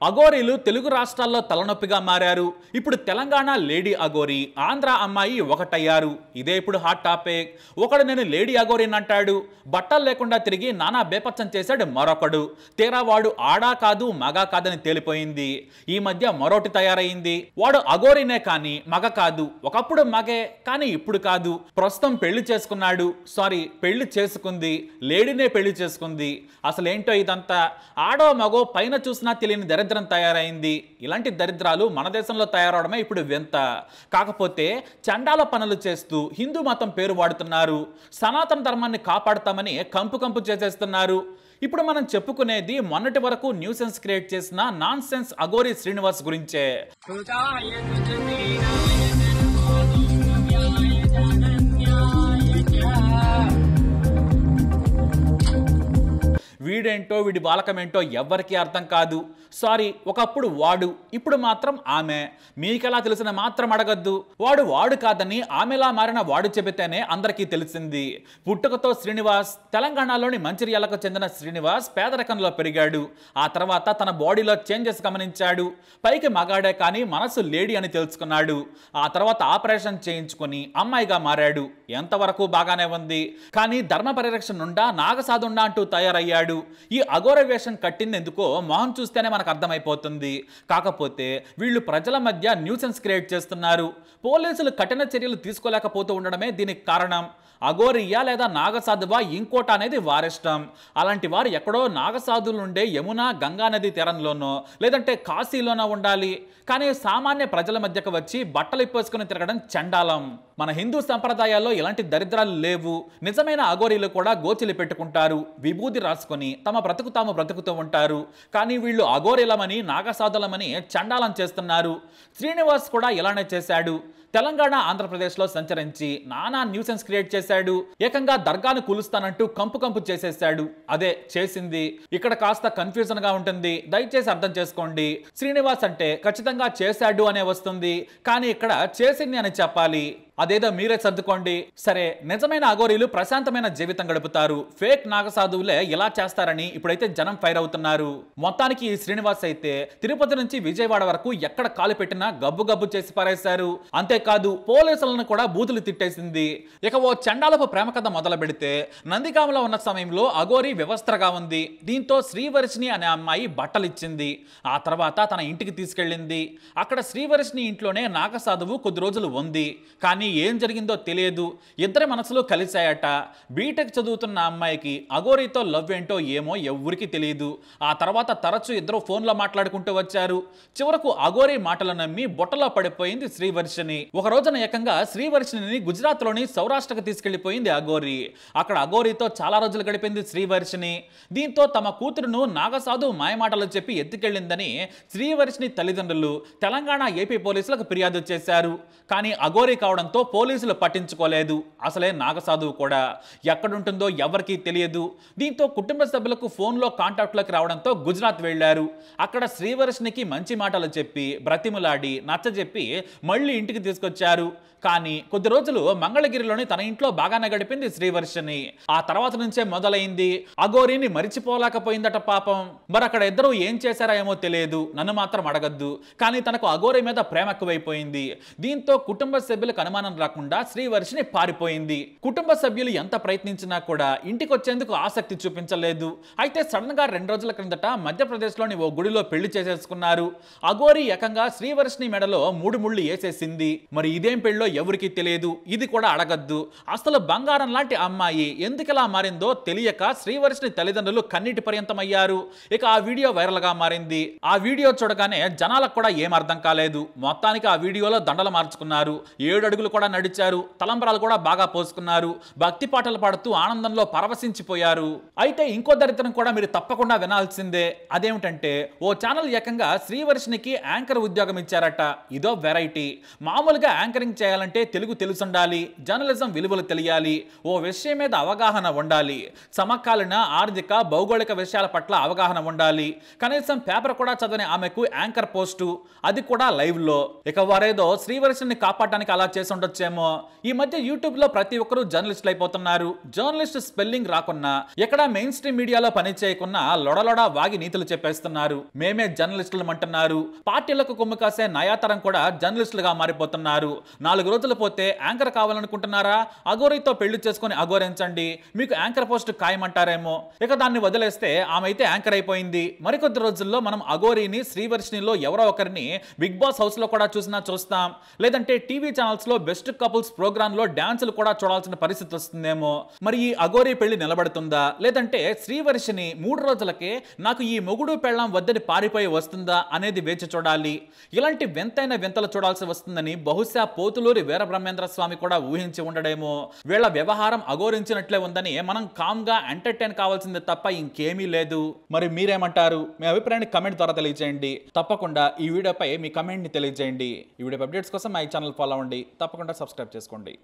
అఘోరీలు తెలుగు రాష్ట్రాల్లో తలనొప్పిగా మారారు. ఇప్పుడు తెలంగాణ లేడీ అఘోరి, ఆంధ్ర అమ్మాయి ఒకటయ్యారు. ఇదే ఇప్పుడు హాట్ టాపిక్. ఒకడు నేను లేడీ అఘోరిని అంటాడు, బట్టలు లేకుండా తిరిగి నానా బేపచ్చం చేశాడు మరొకడు. తీరా వాడు ఆడా కాదు మగ కాదని తేలిపోయింది. ఈ మధ్య మరోటి తయారైంది. వాడు అఘోరినే కానీ మగ కాదు. ఒకప్పుడు మగే కానీ ఇప్పుడు కాదు. ప్రస్తుతం పెళ్లి చేసుకున్నాడు, పెళ్లి చేసుకుంది, లేడీనే పెళ్లి చేసుకుంది. అసలేంటో ఇదంతా? ఆడో మగో పైన చూసినా తెలియని దరిద్రం తయారైంది. ఇలాంటి దరిద్రాలు మన దేశంలో తయారవడమే ఇప్పుడు వింత. కాకపోతే చండాల పనులు చేస్తూ హిందూ మతం పేరు వాడుతున్నారు. సనాతన ధర్మాన్ని కాపాడుతామని కంపు చేసేస్తున్నారు. ఇప్పుడు మనం చెప్పుకునేది మొన్నటి వరకు న్యూసెన్స్ క్రియేట్ చేసిన నాన్ సెన్స్ అఘోరి శ్రీనివాస్ గురించే. వీడేంటో వీడి బాలకమేంటో ఎవ్వరికీ అర్థం కాదు. ఒకప్పుడు వాడు, ఇప్పుడు మాత్రం ఆమె. మీకెలా తెలిసిన మాత్రం అడగద్దు. వాడు కాదని ఆమెలా మారిన వాడు చెబితేనే అందరికీ తెలిసింది. పుట్టుకతో శ్రీనివాస్, తెలంగాణలోని మంచిర్యాలకు చెందిన శ్రీనివాస్ పేదరికంలో పెరిగాడు. ఆ తర్వాత తన బాడీలో చేంజెస్ గమనించాడు. పైకి మగాడే కానీ మనసు లేడీ అని తెలుసుకున్నాడు. ఆ తర్వాత ఆపరేషన్ చేయించుకొని అమ్మాయిగా మారాడు. ఎంతవరకు బాగానే ఉంది. కానీ ధర్మ పరిరక్షణ నుండా నాగసాధుండా అంటూ తయారయ్యాడు. ఈ అఘోర వేషం కట్టిందెందుకో మొహం చూస్తేనే మనకు అర్థమైపోతుంది. కాకపోతే వీళ్ళు ప్రజల మధ్య న్యూసెన్స్ క్రియేట్ చేస్తున్నారు. పోలీసులు కఠిన చర్యలు తీసుకోలేకపోతూ ఉండడమే దీనికి కారణం. అఘోరియా లేదా నాగసాధువా ఇంకోట అనేది వారిష్టం. అలాంటి వారు ఎక్కడో నాగసాధువులుండే యమున గంగా నది తీరంలోనో లేదంటే కాశీలోనో ఉండాలి. కానీ సామాన్య ప్రజల మధ్యకు వచ్చి బట్టలు ఇప్పేసుకుని తిరగడం చండాలం. మన హిందూ సంప్రదాయాల్లో ఇలాంటి దరిద్రాలు లేవు. నిజమైన అఘోరీలు కూడా గోచిలి పెట్టుకుంటారు, విభూది రాసుకొని తమ బ్రతుకు తాము బ్రతుకుతూ ఉంటారు. కానీ వీళ్ళు అఘోరీలమని నాగసాధులమని చండాలం చేస్తున్నారు. శ్రీనివాస్ కూడా ఇలానే చేశాడు. తెలంగాణ ఆంధ్రప్రదేశ్లో సంచరించి నానా న్యూసెన్స్ క్రియేట్ చేశాడు. ఏకంగా దర్గాను కూలుస్తానంటూ కంపు చేసేశాడు. అదే చేసింది. ఇక్కడ కాస్త కన్ఫ్యూజన్ గా ఉంటుంది, దయచేసి అర్థం చేసుకోండి. శ్రీనివాస్ అంటే ఖచ్చితంగా చేశాడు అనే వస్తుంది, కానీ ఇక్కడ చేసింది అని చెప్పాలి. అదేదో మీరే సర్దుకోండి. నిజమైన అఘోరీలు ప్రశాంతమైన జీవితం గడుపుతారు. ఫేక్ నాగసాధువులే ఇలా చేస్తారని ఇప్పుడైతే జనం ఫైర్ అవుతున్నారు. మొత్తానికి ఈ శ్రీనివాస్ అయితే తిరుపతి నుంచి విజయవాడ వరకు ఎక్కడ కాలు పెట్టినా గబ్బు చేసి పారేశారు. అంతేకాదు పోలీసులను కూడా బూతులు తిట్టేసింది. ఇక ఓ చండాలపు ప్రేమ కథ మొదలు పెడితే, నందిగామలో ఉన్న సమయంలో అఘోరి వ్యవస్థగా ఉంది. దీంతో శ్రీవర్షిణి అనే అమ్మాయి బట్టలు ఇచ్చింది. ఆ తర్వాత తన ఇంటికి తీసుకెళ్ళింది. అక్కడ శ్రీవర్షిణి ఇంట్లోనే నాగసాధువు కొద్ది రోజులు ఉంది. కానీ ఏం జరిగిందో తెలియదు. ఇద్దరి మనసులు కలిశాయట. బీటెక్ చదువుతున్న అమ్మాయికి అఘోరితో లవ్ ఏంటో ఏమో ఎవ్వరికి తెలియదు. ఆ తర్వాత తరచూ ఇద్దరు ఫోన్లో మాట్లాడుకుంటూ వచ్చారు. చివరకు అఘోరి మాటలు నమ్మి బొట్టలో పడిపోయింది శ్రీవర్షిణి. ఒక రోజున ఏకంగా శ్రీవర్షిణిని గుజరాత్లోని సౌరాష్ట్రకు తీసుకెళ్లిపోయింది అఘోరి. అక్కడ అఘోరితో చాలా రోజులు గడిపింది శ్రీవర్షిణి. దీంతో తమ కూతురును నాగసాధు మాయమాటలు చెప్పి ఎత్తుకెళ్లిందని శ్రీవర్షిణి తల్లిదండ్రులు తెలంగాణ ఏపీ పోలీసులకు ఫిర్యాదు చేశారు. కానీ అఘోరి కావడంతో పోలీసులు పట్టించుకోలేదు. అసలే నాగసాధువు కూడా ఎక్కడుంటుందో ఎవరికీ తెలియదు. దీంతో కుటుంబ సభ్యులకు ఫోన్లో కాంటాక్ట్లోకి రావడంతో గుజరాత్ వెళ్లారు. అక్కడ శ్రీవర్షినికి మంచి మాటలు చెప్పి బ్రతిములాడి నచ్చజెప్పి మళ్ళీ ఇంటికి తీసుకొచ్చారు. కానీ కొద్ది రోజులు మంగళగిరిలోని తన ఇంట్లో బాగానే గడిపింది శ్రీవర్షిని. ఆ తర్వాత నుంచే మొదలైంది. అఘోరిని మరిచిపోలేకపోయిందట పాపం. మరి అక్కడ ఇద్దరు ఏం చేశారా ఏమో తెలియదు, నన్ను మాత్రం అడగద్దు. కానీ తనకు అఘోరి మీద ప్రేమ ఎక్కువైపోయింది. దీంతో కుటుంబ సభ్యులకు అనుమానం రాకుండా శ్రీవర్షిని పారిపోయింది. కుటుంబ సభ్యులు ఎంత ప్రయత్నించినా కూడా ఇంటికి వచ్చేందుకు ఆసక్తి చూపించలేదు. అయితే సడన్ గా 2 రోజుల క్రిందట మధ్యప్రదేశ్లోని ఓ గుడిలో పెళ్లి చేసేసుకున్నారు. అఘోరి ఏకంగా శ్రీవర్షిని మెడలో 3 ముళ్ళు వేసేసింది. మరి ఇదేం పెళ్ళో ఎవరికి తెలియదు, ఇది కూడా అడగద్దు. అసలు బంగారం లాంటి అమ్మాయి ఎందుకలా మారిందో తెలియక శ్రీవర్షిని తల్లిదండ్రులు కన్నీటి పర్యంతమయ్యారు. ఇక ఆ వీడియో వైరల్ గా మారింది. ఆ వీడియో చూడగానే జనాలకు కూడా ఏం అర్థం కాలేదు. మొత్తానికి ఆ వీడియోలో దండలు మార్చుకున్నారు, 7 అడుగులు కూడా నడిచారు, తలంబరాలు కూడా బాగా పోసుకున్నారు, భక్తి పాటలు పాడుతూ ఆనందంలో పరవశించిపోయారు. అయితే ఇంకో దరిద్రం కూడా మీరు తప్పకుండా వినాల్సిందే. అదేమిటంటే ఓ ఛానల్ ఏకంగా శ్రీవర్షినికి యాంకర్ ఉద్యోగం ఇచ్చారట. ఇదో వెరైటీ. మామూలుగా మామూలుగా యాంకరింగ్ చేయాలంటే తెలుగు తెలుసుండాలి, జర్నలిజం విలువలు తెలియాలి, ఓ విషయం మీద అవగాహన ఉండాలి, సమకాలీన ఆర్థిక భౌగోళిక విషయాల పట్ల అవగాహన ఉండాలి. కనీసం పేపర్ కూడా చదవని ఆమెకు యాంకర్ పోస్టు, అది కూడా లైవ్ లో. ఇక వారేదో శ్రీవర్షిని కాపాడడానికి అలా చేసి ఉండొచ్చేమో. ఈ మధ్య యూట్యూబ్ లో ప్రతి ఒక్కరూ జర్నలిస్టులు అయిపోతున్నారు. జర్నలిస్ట్ స్పెల్లింగ్ రాకున్నా, ఎక్కడ మెయిన్ స్ట్రీమ్ మీడియాలో పని చేయకున్నా లొడలొడ వాగి నీతులు చెప్పేస్తున్నారు. మేమే జర్నలిస్టులు అంటున్నారు. పార్టీలకు కొమ్ము కాసే నయాతరం కూడా జర్నలిస్టులుగా మారిపోతున్నారు. 4 రోజులు పోతే యాంకర్ కావాలనుకుంటున్నారా? అఘోరీతో పెళ్లి చేసుకుని అఘోరించండి, మీకు యాంకర్ పోస్ట్ ఖాయమంటారేమో. ఇక దాన్ని వదిలేస్తే ఆమె అయితే యాంకర్ అయిపోయింది. మరికొద్ది రోజుల్లో మనం అఘోరీని శ్రీవర్షినిలో ఎవరో ఒకరిని బిగ్ బాస్ హౌస్ లో కూడా చూస్తాం. లేదంటే టీవీ ఛానల్స్ లో బెస్ట్ కపుల్స్ ప్రోగ్రామ్ లో డాన్సులు కూడా చూడాల్సిన పరిస్థితి వస్తుందేమో. మరి ఈ అఘోరీ పెళ్లి నిలబడుతుందా, లేదంటే శ్రీవర్షిని 3 రోజులకే నాకు ఈ మొగుడు పెళ్ళాం వద్దని పారిపోయి వస్తుందా అనేది వేచి చూడాలి. ఇలాంటి వింతైన వింతలు చూడాల్సి వస్తుందని బహుశా పోతులూరి వీరబ్రహ్మేంద్ర స్వామి కూడా ఊహించి ఉండడేమో. వీళ్ళ వ్యవహారం అఘోరించినట్లే ఉందని మనం కామ్ గా ఎంటర్టైన్ కావాల్సిందే తప్ప ఇంకేమీ లేదు. మరి మీరేమంటారు? మీ అభిప్రాయాన్ని కమెంట్ ద్వారా తెలియజేయండి. తప్పకుండా ఈ వీడియోపై మీ కమెంట్ ని తెలియజేయండి. ఈ వీడియో అప్డేట్స్ కోసం మా ఛానల్ ఫాలో అవ్వండి. తప్పకుండా సబ్స్క్రైబ్ చేసుకోండి.